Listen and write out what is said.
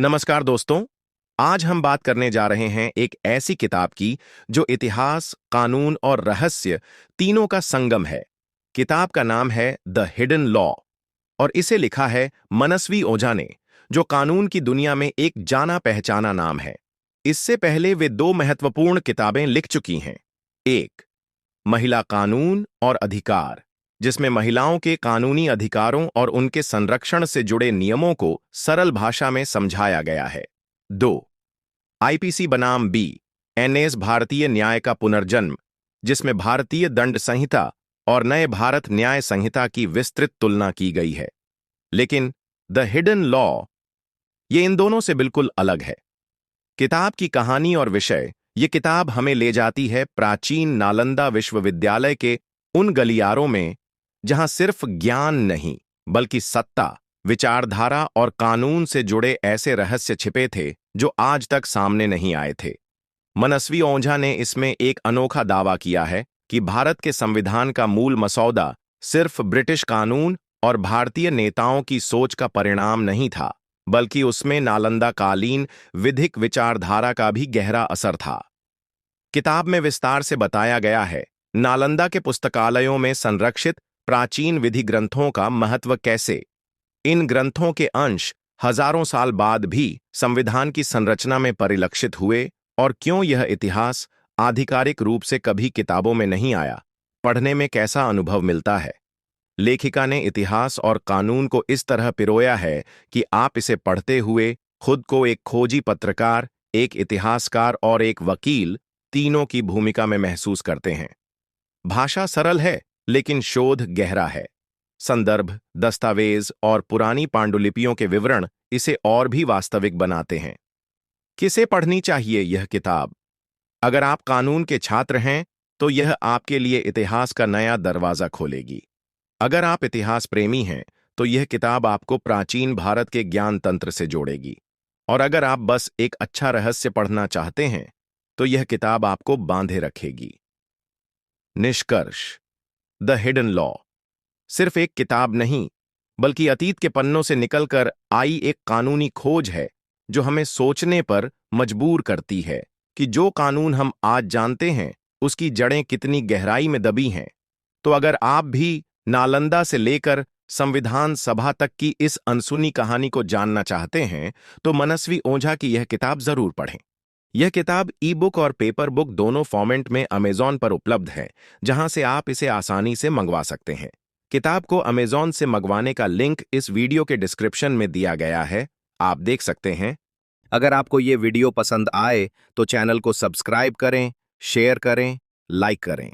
नमस्कार दोस्तों। आज हम बात करने जा रहे हैं एक ऐसी किताब की जो इतिहास, कानून और रहस्य तीनों का संगम है। किताब का नाम है द हिडन लॉ और इसे लिखा है मनस्वी ओझा ने, जो कानून की दुनिया में एक जाना पहचाना नाम है। इससे पहले वे दो महत्वपूर्ण किताबें लिख चुकी हैं। एक, महिला कानून और अधिकार, जिसमें महिलाओं के कानूनी अधिकारों और उनके संरक्षण से जुड़े नियमों को सरल भाषा में समझाया गया है। दो, आईपीसी बनाम बी एनएस भारतीय न्याय का पुनर्जन्म, जिसमें भारतीय दंड संहिता और नए भारत न्याय संहिता की विस्तृत तुलना की गई है। लेकिन द हिडन लॉ ये इन दोनों से बिल्कुल अलग है। किताब की कहानी और विषय, ये किताब हमें ले जाती है प्राचीन नालंदा विश्वविद्यालय के उन गलियारों में जहां सिर्फ ज्ञान नहीं बल्कि सत्ता, विचारधारा और कानून से जुड़े ऐसे रहस्य छिपे थे जो आज तक सामने नहीं आए थे। मनस्वी ओझा ने इसमें एक अनोखा दावा किया है कि भारत के संविधान का मूल मसौदा सिर्फ ब्रिटिश कानून और भारतीय नेताओं की सोच का परिणाम नहीं था, बल्कि उसमें नालंदा कालीन विधिक विचारधारा का भी गहरा असर था। किताब में विस्तार से बताया गया है नालंदा के पुस्तकालयों में संरक्षित प्राचीन विधि ग्रंथों का महत्व कैसे इन ग्रंथों के अंश हजारों साल बाद भी संविधान की संरचना में परिलक्षित हुए और क्यों यह इतिहास आधिकारिक रूप से कभी किताबों में नहीं आया। पढ़ने में कैसा अनुभव मिलता है। लेखिका ने इतिहास और कानून को इस तरह पिरोया है कि आप इसे पढ़ते हुए खुद को एक खोजी पत्रकार, एक इतिहासकार और एक वकील तीनों की भूमिका में महसूस करते हैं। भाषा सरल है लेकिन शोध गहरा है। संदर्भ, दस्तावेज और पुरानी पांडुलिपियों के विवरण इसे और भी वास्तविक बनाते हैं। किसे पढ़नी चाहिए यह किताब? अगर आप कानून के छात्र हैं तो यह आपके लिए इतिहास का नया दरवाजा खोलेगी। अगर आप इतिहास प्रेमी हैं तो यह किताब आपको प्राचीन भारत के ज्ञान तंत्र से जोड़ेगी। और अगर आप बस एक अच्छा रहस्य पढ़ना चाहते हैं तो यह किताब आपको बांधे रखेगी। निष्कर्ष, द हिडन लॉ सिर्फ एक किताब नहीं बल्कि अतीत के पन्नों से निकलकर आई एक कानूनी खोज है जो हमें सोचने पर मजबूर करती है कि जो कानून हम आज जानते हैं उसकी जड़ें कितनी गहराई में दबी हैं। तो अगर आप भी नालंदा से लेकर संविधान सभा तक की इस अनसुनी कहानी को जानना चाहते हैं तो मनस्वी ओझा की यह किताब जरूर पढ़ें। यह किताब ई बुक और पेपर बुक दोनों फॉर्मेट में अमेजॉन पर उपलब्ध है, जहां से आप इसे आसानी से मंगवा सकते हैं। किताब को अमेजॉन से मंगवाने का लिंक इस वीडियो के डिस्क्रिप्शन में दिया गया है, आप देख सकते हैं। अगर आपको ये वीडियो पसंद आए तो चैनल को सब्सक्राइब करें, शेयर करें, लाइक करें।